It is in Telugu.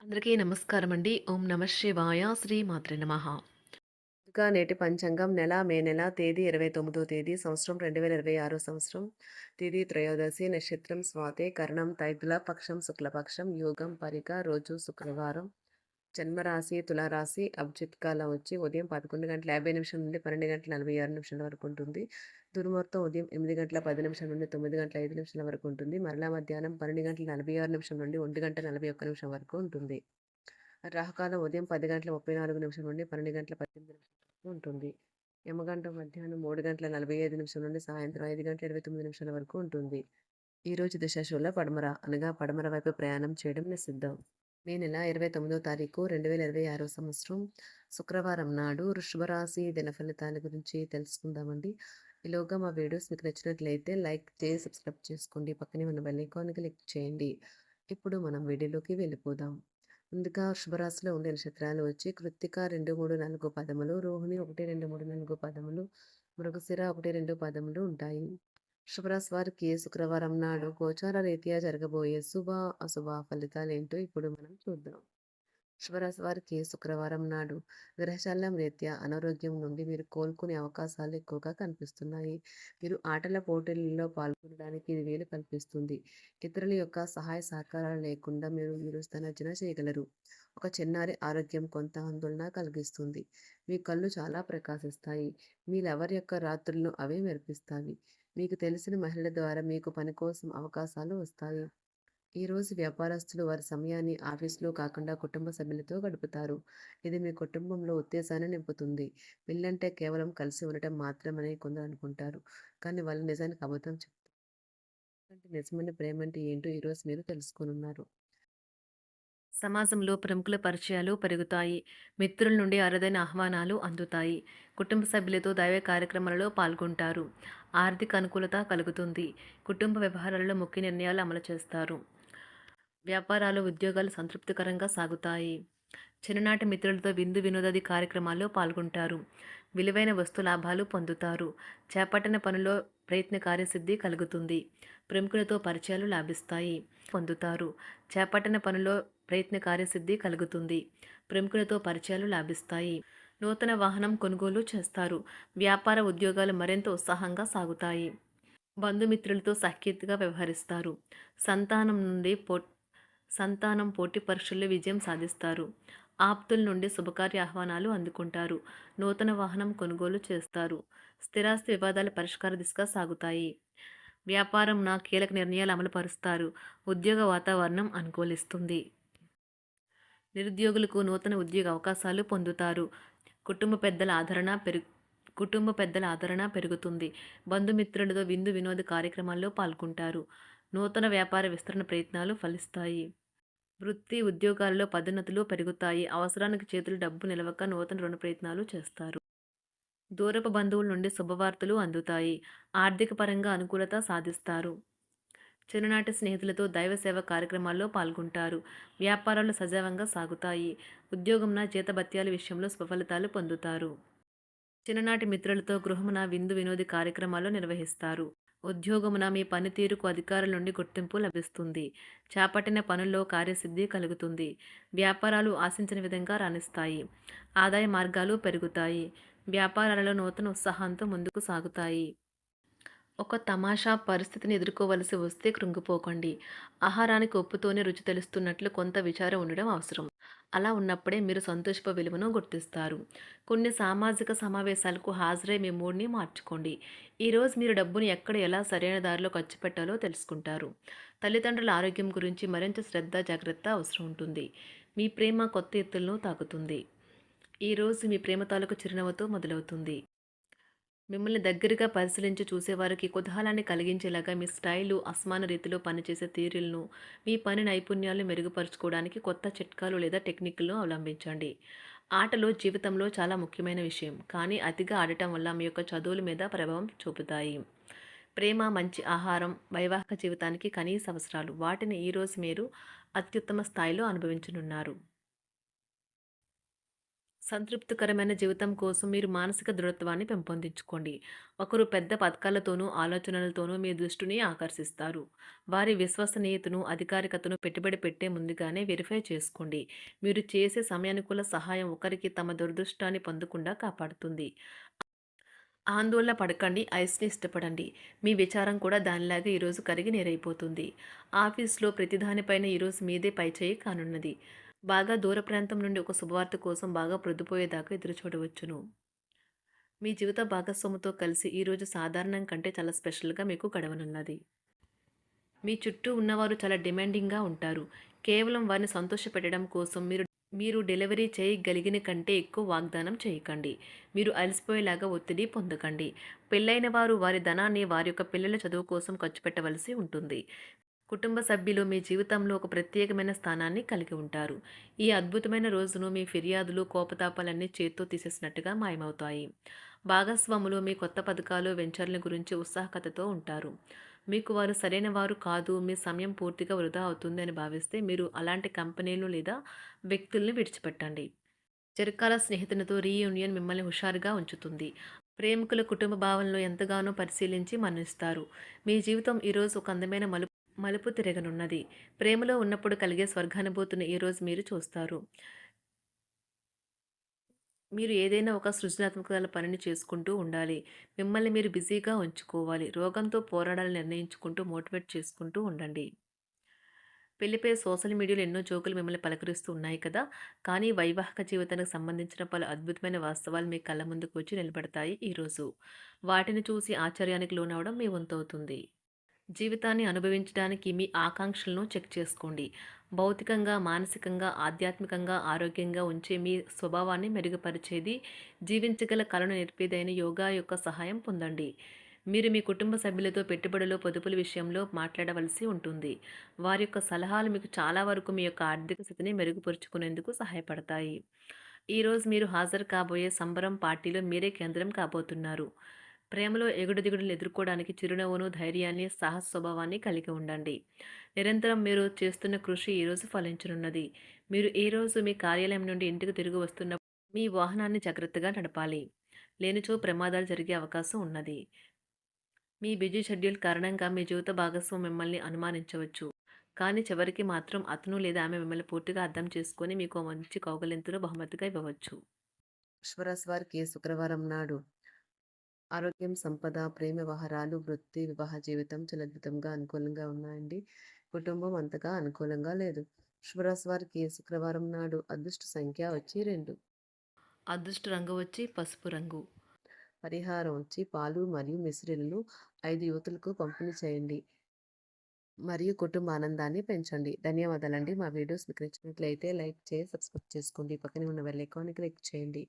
అందరికీ నమస్కారం అండి. ఓం నమ శివాయ. శ్రీ మాత్రే నమః. ముందుగా నేటి పంచాంగం మే నెల తేదీ 29వ తేదీ సంవత్సరం 2026 సంవత్సరం. తిథి త్రయోదశి, నక్షత్రం స్వాతి, కరణం తైతుల, పక్షం శుక్లపక్షం, యోగం పరిక, రోజు శుక్రవారం. జన్మరాశి తులారాశి. అభిజిత్ కాలం వచ్చి ఉదయం 11:50 నుండి 12:46 వరకు ఉంటుంది. దుర్ముహూర్తం ఉదయం 8:10 నుండి 9:05 వరకు ఉంటుంది. మరలా మధ్యాహ్నం 12:46 నుండి 1:41 వరకు ఉంటుంది. రాహుకాలం ఉదయం 10:34 నుండి 12:18 వరకు ఉంటుంది. యమగండం మధ్యాహ్నం 3:45 నుండి సాయంత్రం 5:29 వరకు ఉంటుంది. ఈ రోజు దిశాశూల పడమర అనగా పడమర వైపు ప్రయాణం చేయడం నిషిద్ధం. మే నెల 29వ తారీఖు 2026 సంవత్సరం శుక్రవారం నాడు వృషభ రాశి దిన ఫలితాల గురించి తెలుసుకుందామండి. ఈలోగా మా వీడియోస్ మీకు నచ్చినట్లయితే లైక్ చేసి సబ్స్క్రైబ్ చేసుకోండి. పక్కనే ఉన్న బెల్ ఐకాన్ క్లిక్ చేయండి. ఇప్పుడు మనం వీడియోలోకి వెళ్ళిపోదాం. ముందుగా వృషభరాశిలో ఉండే నక్షత్రాలు వచ్చి కృత్తిక 2, 3, 4 పదములు, రోహిణి 1, 2, 3, 4 పదములు, మృగశిర 1, 2 పదములు ఉంటాయి. వృషభరాశి వారికి శుక్రవారం నాడు గోచార రీత్యా జరగబోయే శుభ అశుభ ఫలితాలు ఏంటో ఇప్పుడు మనం చూద్దాం. వృషభరాశి వారికి శుక్రవారం నాడు గ్రహచాలనం రీత్యా అనారోగ్యం నుండి మీరు కోలుకునే అవకాశాలు ఎక్కువగా కనిపిస్తున్నాయి. మీరు ఆటల పోటీలలో పాల్గొనడానికి ఇది వీలు కల్పిస్తుంది. ఇతరుల యొక్క సహాయ సహకారాలు లేకుండా మీరు స్తనర్జన చేయగలరు. ఒక చిన్నారి ఆరోగ్యం కొంత ఆందోళన కలిగిస్తుంది. మీ కళ్ళు చాలా ప్రకాశిస్తాయి. మీ లవర్ యొక్క రాత్రులను అవే మెరిపిస్తాయి. మీకు తెలిసిన మహిళల ద్వారా మీకు పని కోసం అవకాశాలు వస్తాయి. ఈ రోజు వ్యాపారస్తులు వారి సమయాన్ని ఆఫీసులో కాకుండా కుటుంబ సభ్యులతో గడుపుతారు. ఇది మీ కుటుంబంలో ఉత్తేజాన్ని నింపుతుంది. పెళ్ళంటే కేవలం కలిసి ఉండటం మాత్రమని కొందరు అనుకుంటారు. కానీ వాళ్ళు నిజానికి అబద్ధం చెప్తారు. నిజమైన ప్రేమ అంటే ఏంటో ఈరోజు మీరు తెలుసుకోనున్నారు. సమాజంలో ప్రముఖుల పరిచయాలు పెరుగుతాయి. మిత్రుల నుండి అరుదైన ఆహ్వానాలు అందుతాయి. కుటుంబ సభ్యులతో దైవ కార్యక్రమాలలో పాల్గొంటారు. ఆర్థిక అనుకూలత కలుగుతుంది. కుటుంబ వ్యవహారాలలో ముఖ్య నిర్ణయాలు అమలు చేస్తారు. వ్యాపారాలు, ఉద్యోగాలు సంతృప్తికరంగా సాగుతాయి. చిన్ననాటి మిత్రులతో విందు వినోదాది కార్యక్రమాల్లో పాల్గొంటారు. విలువైన వస్తు లాభాలు పొందుతారు. చేపట్టిన పనిలో ప్రయత్న కార్యసిద్ధి కలుగుతుంది. ప్రముఖులతో పరిచయాలు లాభిస్తాయి. పొందుతారు. చేపట్టిన పనిలో ప్రయత్న కార్యసిద్ధి కలుగుతుంది. ప్రముఖులతో పరిచయాలు లాభిస్తాయి. నూతన వాహనం కొనుగోలు చేస్తారు. వ్యాపార ఉద్యోగాలు మరింత ఉత్సాహంగా సాగుతాయి. బంధుమిత్రులతో సఖ్యతగా వ్యవహరిస్తారు. సంతానం నుండి సంతానం పోటీ పరీక్షల్లో విజయం సాధిస్తారు. ఆప్తుల నుండి శుభకార్య ఆహ్వానాలు అందుకుంటారు. నూతన వాహనం కొనుగోలు చేస్తారు. స్థిరాస్తి వివాదాల పరిష్కార దిశగా సాగుతాయి. వ్యాపారంన కీలక నిర్ణయాలు అమలుపరుస్తారు. ఉద్యోగ వాతావరణం అనుకూలిస్తుంది. నిరుద్యోగులకు నూతన ఉద్యోగ అవకాశాలు పొందుతారు. కుటుంబ పెద్దల ఆదరణ పెరుగుతుంది. బంధుమిత్రులతో విందు వినోద కార్యక్రమాల్లో పాల్గొంటారు. నూతన వ్యాపార విస్తరణ ప్రయత్నాలు ఫలిస్తాయి. వృత్తి ఉద్యోగాల్లో పదోన్నతులు పెరుగుతాయి. అవసరానికి చేతులు డబ్బు నిలవక నూతన రుణ ప్రయత్నాలు చేస్తారు. దూరపు బంధువుల నుండి శుభవార్తలు అందుతాయి. ఆర్థిక పరంగా అనుకూలత సాధిస్తారు. చిన్ననాటి స్నేహితులతో దైవ సేవ కార్యక్రమాల్లో పాల్గొంటారు. వ్యాపారాలు సజావంగా సాగుతాయి. ఉద్యోగంన జీతభత్యాల విషయంలో స్వఫలితాలు పొందుతారు. చిన్ననాటి మిత్రులతో గృహమున విందు వినోది కార్యక్రమాలు నిర్వహిస్తారు. ఉద్యోగమున మీ పనితీరుకు అధికారుల నుండి గుర్తింపు లభిస్తుంది. చేపట్టిన పనుల్లో కార్యసిద్ధి కలుగుతుంది. వ్యాపారాలు ఆశించిన విధంగా రాణిస్తాయి. ఆదాయ మార్గాలు పెరుగుతాయి. వ్యాపారాలలో నూతన ఉత్సాహంతో ముందుకు సాగుతాయి. ఒక తమాషా పరిస్థితిని ఎదుర్కోవలసి వస్తే కృంగిపోకండి. ఆహారానికి ఉప్పుతోనే రుచి తెలుస్తున్నట్లు కొంత విచారం ఉండడం అవసరం. అలా ఉన్నప్పుడే మీరు సంతోషపు విలువను గుర్తిస్తారు. కొన్ని సామాజిక సమావేశాలకు హాజరై మీ మూడ్ని మార్చుకోండి. ఈరోజు మీరు డబ్బుని ఎక్కడ ఎలా సరైన దారిలో ఖర్చు పెట్టాలో తెలుసుకుంటారు. తల్లిదండ్రుల ఆరోగ్యం గురించి మరింత శ్రద్ధ జాగ్రత్త అవసరం ఉంటుంది. మీ ప్రేమ కొత్త ఎత్తులను తాకుతుంది. ఈరోజు మీ ప్రేమ తాలూకు చిరునవ్వుతో మొదలవుతుంది. మిమ్మల్ని దగ్గరగా పరిశీలించి చూసేవారికి కుతూహలాన్ని కలిగించేలాగా మీ స్టైలు, అసమాన రీతిలో పనిచేసే తీరులను, మీ పని నైపుణ్యాలను మెరుగుపరుచుకోవడానికి కొత్త చిట్కాలు లేదా టెక్నిక్లను అవలంబించండి. ఆటలు జీవితంలో చాలా ముఖ్యమైన విషయం, కానీ అతిగా ఆడటం వల్ల మీ యొక్క చదువుల మీద ప్రభావం చూపుతాయి. ప్రేమ, మంచి ఆహారం, వైవాహిక జీవితానికి కనీస అవసరాలు. వాటిని ఈరోజు మీరు అత్యుత్తమ స్థాయిలో అనుభవించనున్నారు. సంతృప్తికరమైన జీవితం కోసం మీరు మానసిక దృఢత్వాన్ని పెంపొందించుకోండి. ఒకరు పెద్ద పథకాలతోనూ, ఆలోచనలతోనూ మీ దృష్టిని ఆకర్షిస్తారు. వారి విశ్వసనీయతను, అధికారికతను పెట్టుబడి పెట్టే ముందుగానే వెరిఫై చేసుకోండి. మీరు చేసే సమయానుకూల సహాయం ఒకరికి తమ దురదృష్టాన్ని పొందకుండా కాపాడుతుంది. ఆందోళన పడకండి. ఐస్‌ని ఇష్టపడండి. మీ విచారం కూడా దానిలాగే ఈరోజు కరిగి నీరైపోతుంది. ఆఫీస్‌లో ప్రతి దానిపైన ఈరోజు మీదే పైచేయి కానున్నది. బాగా దూర ప్రాంతం నుండి ఒక శుభవార్త కోసం బాగా ప్రొద్దుపోయేదాకా ఎదురుచూడవచ్చును. మీ జీవిత భాగస్వామితో కలిసి ఈరోజు సాధారణం కంటే చాలా స్పెషల్‌గా మీకు గడవనున్నది. మీ చుట్టూ ఉన్నవారు చాలా డిమాండింగ్‌గా ఉంటారు. కేవలం వారిని సంతోషపెట్టడం కోసం మీరు మీరు డెలివరీ చేయగలిగిన కంటే ఎక్కువ వాగ్దానం చేయకండి. మీరు అలసిపోయేలాగా ఒత్తిడి పొందకండి. పెళ్ళైన వారు వారి ధనాన్ని వారి యొక్క పిల్లల చదువు కోసం ఖర్చు పెట్టవలసి ఉంటుంది. కుటుంబ సభ్యులు మీ జీవితంలో ఒక ప్రత్యేకమైన స్థానాన్ని కలిగి ఉంటారు. ఈ అద్భుతమైన రోజును మీ ఫిర్యాదులు, కోపతాపాలన్నీ చేత్తో తీసేసినట్టుగా మాయమవుతాయి. భాగస్వాములు మీ కొత్త పథకాలు, వెంచర్ల గురించి ఉత్సాహకతతో ఉంటారు. మీకు వారు సరైన వారు కాదు, మీ సమయం పూర్తిగా వృధా అవుతుంది అని భావిస్తే మీరు అలాంటి కంపెనీలు లేదా వ్యక్తుల్ని విడిచిపెట్టండి. చిరకాల స్నేహితునితో రీయూనియన్ మిమ్మల్ని హుషారుగా ఉంచుతుంది. ప్రేమికుల కుటుంబ భావనలు ఎంతగానో పరిశీలించి మన్నిస్తారు. మీ జీవితం ఈరోజు ఒక అందమైన మలుపు తిరగనున్నది. ప్రేమలో ఉన్నప్పుడు కలిగే స్వర్గానుభూతిని ఈరోజు మీరు చూస్తారు. మీరు ఏదైనా ఒక సృజనాత్మక పనిని చేసుకుంటూ ఉండాలి. మిమ్మల్ని మీరు బిజీగా ఉంచుకోవాలి. రోగంతో పోరాడాలని నిర్ణయించుకుంటూ మోటివేట్ చేసుకుంటూ ఉండండి. పెళ్లిపై సోషల్ మీడియాలో ఎన్నో జోకులు మిమ్మల్ని పలకరిస్తూ ఉన్నాయి కదా! కానీ వైవాహిక జీవితానికి సంబంధించిన పలు అద్భుతమైన వాస్తవాలు మీ కళ్ళ ముందుకు వచ్చి నిలబడతాయి ఈరోజు. వాటిని చూసి ఆశ్చర్యానికి లోనవ్వడం మీ వంతవుతుంది. జీవితాన్ని అనుభవించడానికి మీ ఆకాంక్షలను చెక్ చేసుకోండి. భౌతికంగా, మానసికంగా, ఆధ్యాత్మికంగా ఆరోగ్యంగా ఉంచే మీ స్వభావాన్ని మెరుగుపరిచేది, జీవించగల కళను నేర్పేదైన యోగా యొక్క సహాయం పొందండి. మీరు మీ కుటుంబ సభ్యులతో పెట్టుబడులు, పొదుపుల విషయంలో మాట్లాడవలసి ఉంటుంది. వారి యొక్క సలహాలు మీకు చాలా వరకు మీ యొక్క ఆర్థిక స్థితిని మెరుగుపరుచుకునేందుకు సహాయపడతాయి. ఈరోజు మీరు హాజరు కాబోయే సంబరం పార్టీలో మీరే కేంద్రం కాబోతున్నారు. ప్రేమలో ఎగుడుదిగుడులను ఎదుర్కోవడానికి చిరునవ్వును, ధైర్యాన్ని, సాహస స్వభావాన్ని కలిగి ఉండండి. నిరంతరం మీరు చేస్తున్న కృషి ఈరోజు ఫలించనున్నది. మీరు ఈరోజు మీ కార్యాలయం నుండి ఇంటికి తిరిగి వస్తున్నప్పుడు మీ వాహనాన్ని జాగ్రత్తగా నడపాలి. లేనిచో ప్రమాదాలు జరిగే అవకాశం ఉన్నది. మీ బిజీ షెడ్యూల్ కారణంగా మీ జీవిత భాగస్వామి మిమ్మల్ని అనుమానించవచ్చు. కానీ చివరికి మాత్రం అతను లేదా ఆమె మిమ్మల్ని పూర్తిగా అర్థం చేసుకొని మీకు ఓ మంచి కౌగిలింతను బహుమతిగా ఇవ్వవచ్చు. వృషభరాశి వారికి శుక్రవారం నాడు ఆరోగ్యం, సంపద, ప్రేమ వ్యవహారాలు, వృత్తి, వివాహ జీవితం చాలా అద్భుతంగా అనుకూలంగా ఉన్నాయండి. కుటుంబం అంతగా అనుకూలంగా లేదు. వృషభరాశి వారికి శుక్రవారం నాడు అదృష్ట సంఖ్య వచ్చి 2. అదృష్ట రంగు వచ్చి పసుపు రంగు. పరిహారం వచ్చి పాలు మరియు మిశ్రిలను 5 యువతులకు పంపిణీ చేయండి మరియు కుటుంబ ఆనందాన్ని పెంచండి. ధన్యవాదాలండి. మా వీడియోస్ మీకు నచ్చినట్లయితే లైక్ చేసి సబ్స్క్రైబ్ చేసుకోండి. పక్కనే ఉన్న బెల్ ఐకాన్ని క్లిక్ చేయండి.